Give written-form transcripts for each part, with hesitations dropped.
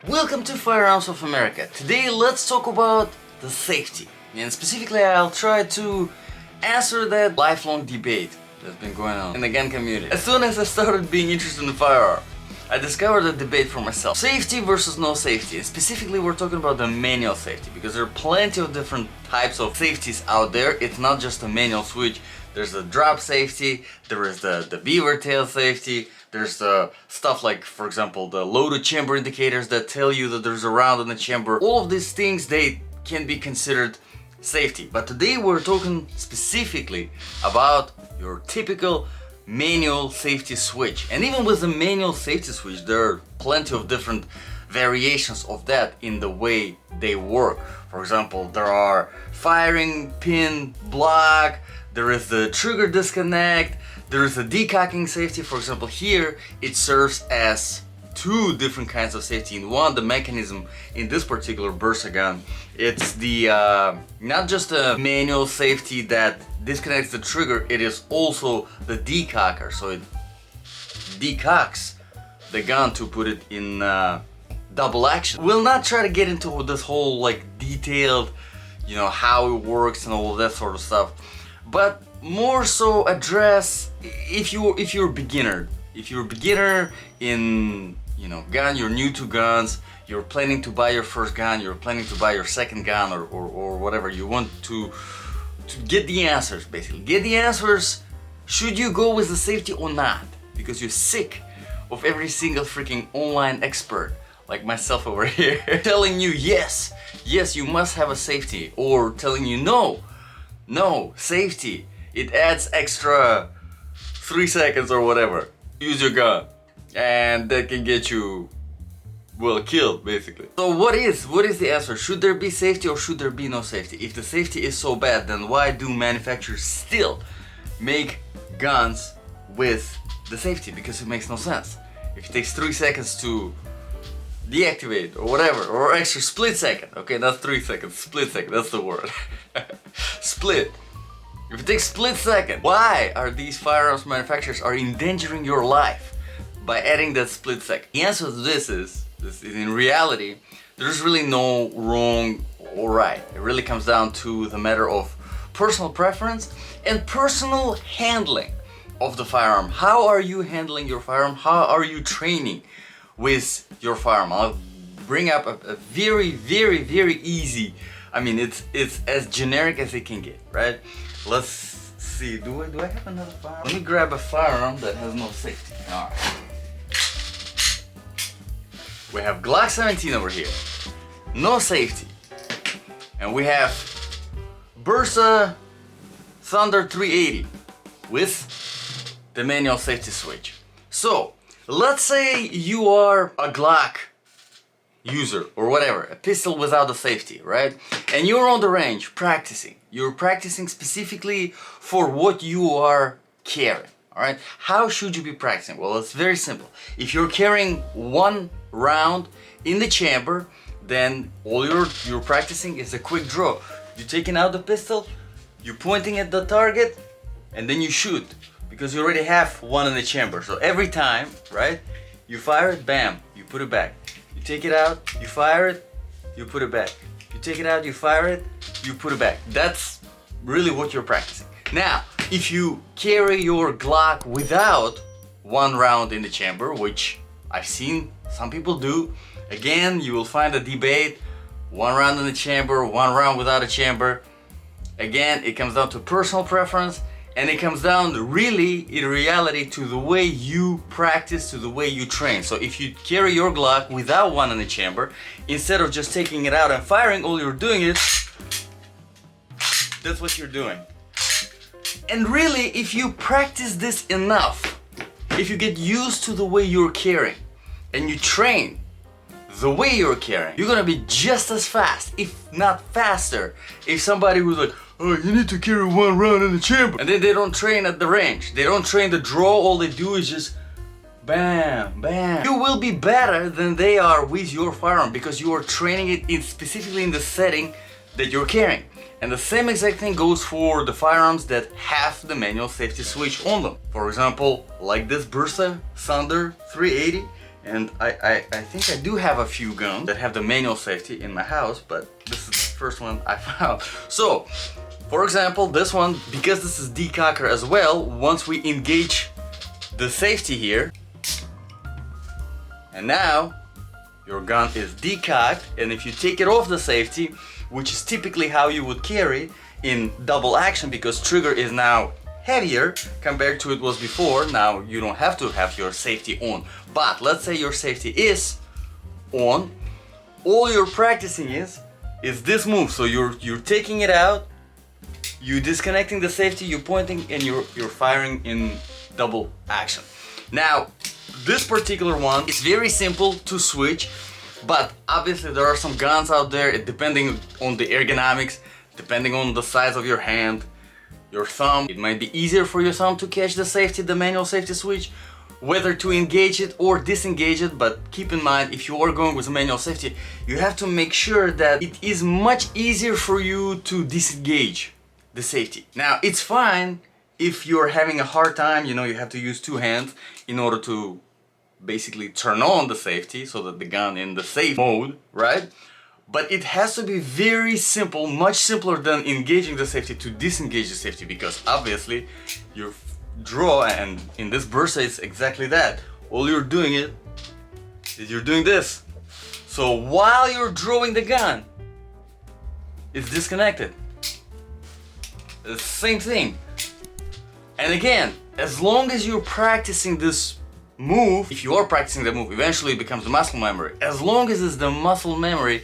Welcome to Firearms of America. Today let's talk about the safety. And specifically I'll try to answer that lifelong debate that's been going on in the gun community. As soon as I started being interested in the firearm, I discovered a debate for myself. Safety versus no safety. And specifically we're talking about the manual safety, because there are plenty of different types of safeties out there. It's not just a manual switch. There's the drop safety, there is the beaver tail safety, there's the stuff like, for example, the loaded chamber indicators that tell you that there's a round in the chamber. All of these things, they can be considered safety. But today we're talking specifically about your typical manual safety switch. And even with the manual safety switch, there are plenty of different variations of that in the way they work. For example, there are firing pin block, there is the trigger disconnect, there is a decocking safety. For example, here it serves as two different kinds of safety in one. The mechanism in this particular Bersa gun, it's the not just a manual safety that disconnects the trigger, it is also the decocker, so it decocks the gun to put it in double action. We'll not try to get into this whole like detailed, how it works and all of that sort of stuff, but more so address if you're a beginner. If you're a beginner in gun, you're new to guns, you're planning to buy your first gun, you're planning to buy your second gun, or whatever, you want to get the answers, basically. Get the answers, should you go with the safety or not? Because you're sick of every single freaking online expert like myself over here telling you yes, you must have a safety, or telling you no, safety, it adds extra 3 seconds or whatever. Use your gun, and that can get you, well, killed, basically. So what is the answer? Should there be safety or should there be no safety? If the safety is so bad, then why do manufacturers still make guns with the safety? Because it makes no sense. If it takes 3 seconds to deactivate or whatever, or extra split second, okay, not 3 seconds, split second, that's the word. Split. If it takes split second, why are these firearms manufacturers are endangering your life by adding that split second? The answer to this is in reality, there's really no wrong or right. It really comes down to the matter of personal preference and personal handling of the firearm. How are you handling your firearm? How are you training with your firearm? I'll bring up a very, very, very easy, it's as generic as it can get, right? Let's see, do I have another firearm? Let me grab a firearm that has no safety. Alright. We have Glock 17 over here, no safety. And we have Bersa Thunder 380 with the manual safety switch. So, let's say you are a Glock user or whatever, a pistol without a safety, right? And you're on the range practicing. You're practicing specifically for what you are carrying, all right? How should you be practicing? Well, it's very simple. If you're carrying one round in the chamber, then all you're practicing is a quick draw. You're taking out the pistol, you're pointing at the target, and then you shoot, because you already have one in the chamber. So every time, right, you fire it, bam, you put it back. You take it out, you fire it, you put it back. You take it out, you fire it, you put it back. That's really what you're practicing. Now, if you carry your Glock without one round in the chamber, which I've seen some people do, again, you will find a debate, one round in the chamber, one round without a chamber. Again, it comes down to personal preference, and it comes down really, in reality, to the way you practice, to the way you train. So if you carry your Glock without one in the chamber, instead of just taking it out and firing, all you're doing is, that's what you're doing. And really, if you practice this enough, if you get used to the way you're carrying, and you train the way you're carrying, you're gonna be just as fast, if not faster, if somebody was like, oh, you need to carry one round in the chamber. And then they don't train at the range. They don't train the draw. All they do is just bam, bam. You will be better than they are with your firearm because you are training it specifically in the setting that you're carrying. And the same exact thing goes for the firearms that have the manual safety switch on them. For example, like this Bersa Thunder 380, And I think I do have a few guns that have the manual safety in my house, but this is the first one I found. So, for example, this one, because this is decocker as well, once we engage the safety here, and now your gun is decocked, and if you take it off the safety, which is typically how you would carry in double action, because trigger is now heavier compared to it was before. Now you don't have to have your safety on, but let's say your safety is on. All you're practicing is this move. So you're taking it out, you disconnecting the safety, you're pointing, and you're firing in double action. Now this particular one is very simple to switch, but obviously there are some guns out there, depending on the ergonomics, depending on the size of your hand, your thumb. It might be easier for your thumb to catch the safety, the manual safety switch, whether to engage it or disengage it. But keep in mind, if you are going with a manual safety, you have to make sure that it is much easier for you to disengage the safety. Now, it's fine if you're having a hard time, you know, you have to use two hands in order to basically turn on the safety so that the gun in the safe mode, right? But it has to be very simple, much simpler than engaging the safety to disengage the safety, because obviously you draw, and in this Bersa it's exactly that. All you're doing is you're doing this. So while you're drawing the gun, it's disconnected. It's the same thing. And again, as long as you're practicing this move, if you are practicing the move, eventually it becomes muscle memory. As long as it's the muscle memory,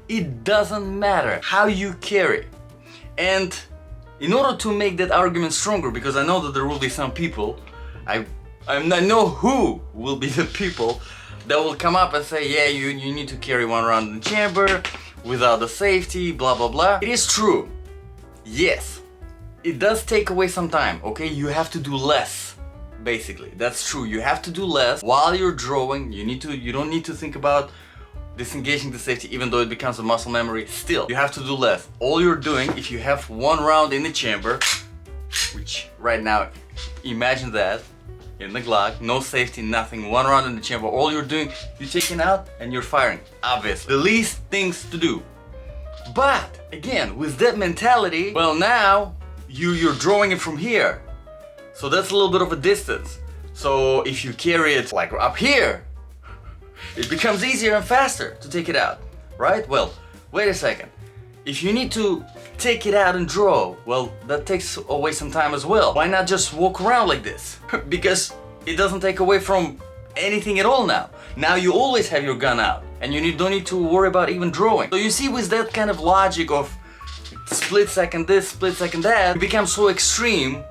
it doesn't matter how you carry. And in order to make that argument stronger, because I know that there will be some people, I know who will be the people that will come up and say, yeah, you need to carry one round in the chamber without the safety, blah blah blah. It is true, yes, it does take away some time, okay? You have to do less, basically. That's true, you have to do less while you're drawing. You don't need to think about disengaging the safety, even though it becomes a muscle memory. Still, you have to do less. All you're doing, if you have one round in the chamber, which right now, imagine that in the Glock, no safety, nothing, one round in the chamber, all you're doing, you're taking out and you're firing. Obviously, the least things to do. But again, with that mentality, well, now you're drawing it from here, so that's a little bit of a distance. So if you carry it like up here, it becomes easier and faster to take it out, right? Well, wait a second. If you need to take it out and draw, well, that takes away some time as well. Why not just walk around like this? Because it doesn't take away from anything at all now. Now you always have your gun out, and you don't need to worry about even drawing. So you see, with that kind of logic of split second this, split second that, it becomes so extreme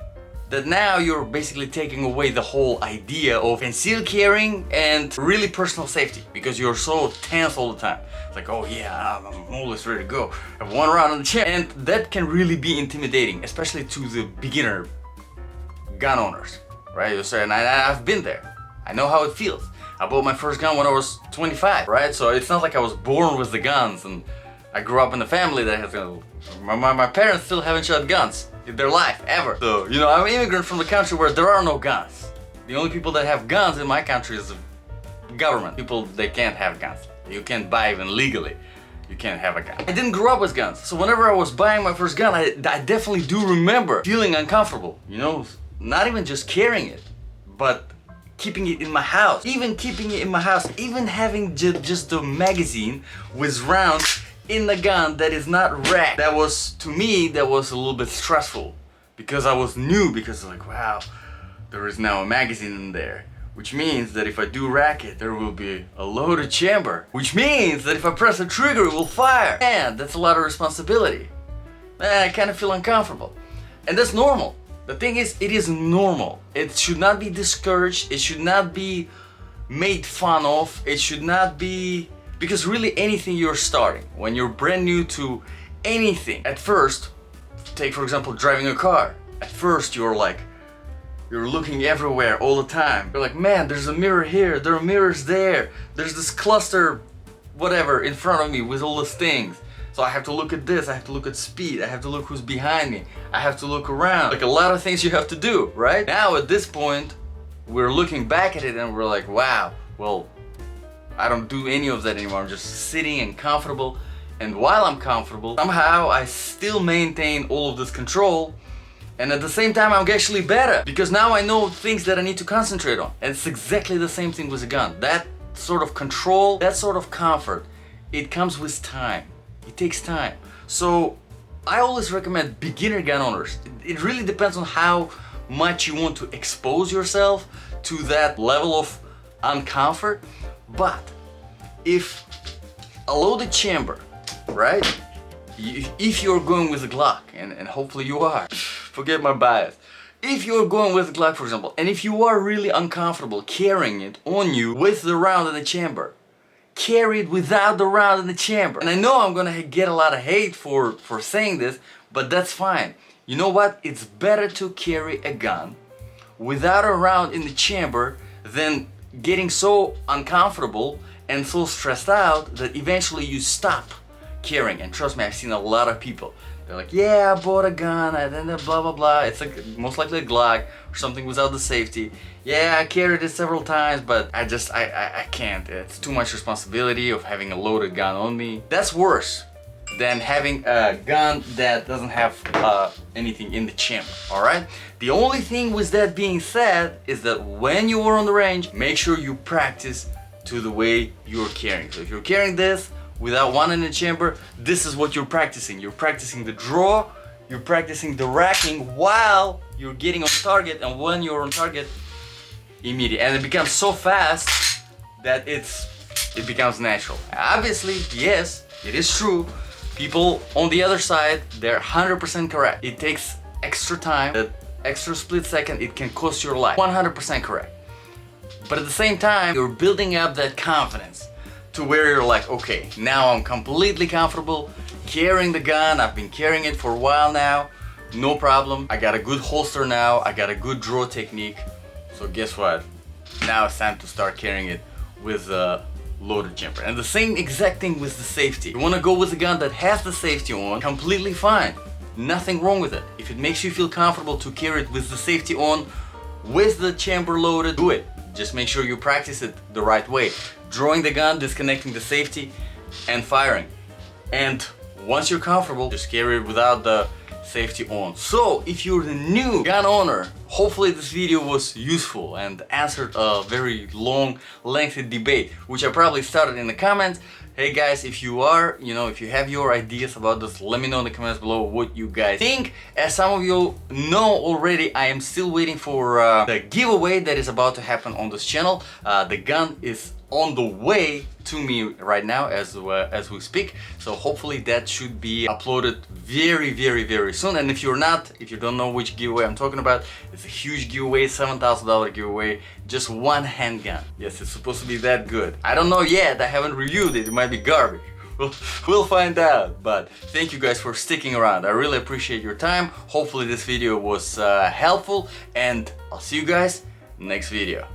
that now you're basically taking away the whole idea of concealed carrying and really personal safety, because you're so tense all the time. It's like, oh yeah, I'm always ready to go. I have one round on the champ, and that can really be intimidating, especially to the beginner gun owners, right? You're saying, I've been there. I know how it feels. I bought my first gun when I was 25, right? So it's not like I was born with the guns, and I grew up in a family that has guns. My parents still haven't shot guns in their life, ever. So, you know, I'm an immigrant from the country where there are no guns. The only people that have guns in my country is the government. People, they can't have guns. You can't buy even legally. You can't have a gun. I didn't grow up with guns, so whenever I was buying my first gun, I definitely do remember feeling uncomfortable, you know, not even just carrying it, but keeping it in my house. Even keeping it in my house, even having just the magazine with rounds in the gun that is not racked. That was, to me, that was a little bit stressful, because I was new, because like, wow, there is now a magazine in there, which means that if I do rack it, there will be a loaded chamber, which means that if I press the trigger, it will fire. And that's a lot of responsibility. I kind of feel uncomfortable, and that's normal. The thing is, it is normal. It should not be discouraged. It should not be made fun of. It should not be, because really anything you're starting, when you're brand new to anything, at first, take for example driving a car. At first you're looking everywhere all the time. You're like, man, there's a mirror here, there are mirrors there, there's this cluster, whatever, in front of me with all these things. So I have to look at this, I have to look at speed, I have to look who's behind me, I have to look around. Like a lot of things you have to do, right? Now at this point, we're looking back at it and we're like, wow, well, I don't do any of that anymore. I'm just sitting and comfortable. And while I'm comfortable, somehow I still maintain all of this control. And at the same time, I'm actually better because now I know things that I need to concentrate on. And it's exactly the same thing with a gun. That sort of control, that sort of comfort, it comes with time. It takes time. So I always recommend beginner gun owners. It really depends on how much you want to expose yourself to that level of uncomfort. But if a loaded chamber, right? If you're going with a Glock, and hopefully you are, forget my bias. If you're going with a Glock, for example, and if you are really uncomfortable carrying it on you with the round in the chamber, carry it without the round in the chamber. And I know I'm gonna get a lot of hate for saying this, but that's fine. You know what? It's better to carry a gun without a round in the chamber than getting so uncomfortable and so stressed out that eventually you stop carrying. And trust me, I've seen a lot of people. They're like, yeah, I bought a gun and then blah blah blah. It's like most likely a Glock or something without the safety. Yeah, I carried it several times, but I can't. It's too much responsibility of having a loaded gun on me. That's worse than having a gun that doesn't have anything in the chamber. All right. The only thing with that being said is that when you are on the range, make sure you practice to the way you're carrying. So if you're carrying this without one in the chamber, this is what you're practicing. You're practicing the draw, you're practicing the racking while you're getting on target, and when you're on target, immediate. And it becomes so fast that it becomes natural. Obviously, yes, it is true. People on the other side, they're 100% correct. It takes extra time, that extra split second, it can cost your life. 100% correct. But at the same time, you're building up that confidence to where you're like, okay, now I'm completely comfortable carrying the gun. I've been carrying it for a while now, no problem. I got a good holster now, I got a good draw technique. So guess what? Now it's time to start carrying it with a loaded chamber. And the same exact thing with the safety. You want to go with a gun that has the safety on, completely fine. Nothing wrong with it. If it makes you feel comfortable to carry it with the safety on, with the chamber loaded, do it. Just make sure you practice it the right way. Drawing the gun, disconnecting the safety, and firing. And once you're comfortable, just carry it without the safety on. So if you're the new gun owner, hopefully this video was useful and answered a very long, lengthy debate, which I probably started in the comments. Hey guys, if you are, if you have your ideas about this, let me know in the comments below what you guys think. As some of you know already, I am still waiting for the giveaway that is about to happen on this channel. The gun is on the way to me right now as we speak, so hopefully that should be uploaded very soon. And if you don't know which giveaway I'm talking about, it's a huge giveaway, $7,000 giveaway, just one handgun. Yes, it's supposed to be that good. I don't know yet, I haven't reviewed it, it might be garbage. We'll find out. But thank you guys for sticking around. I really appreciate your time. Hopefully this video was helpful, and I'll see you guys next video.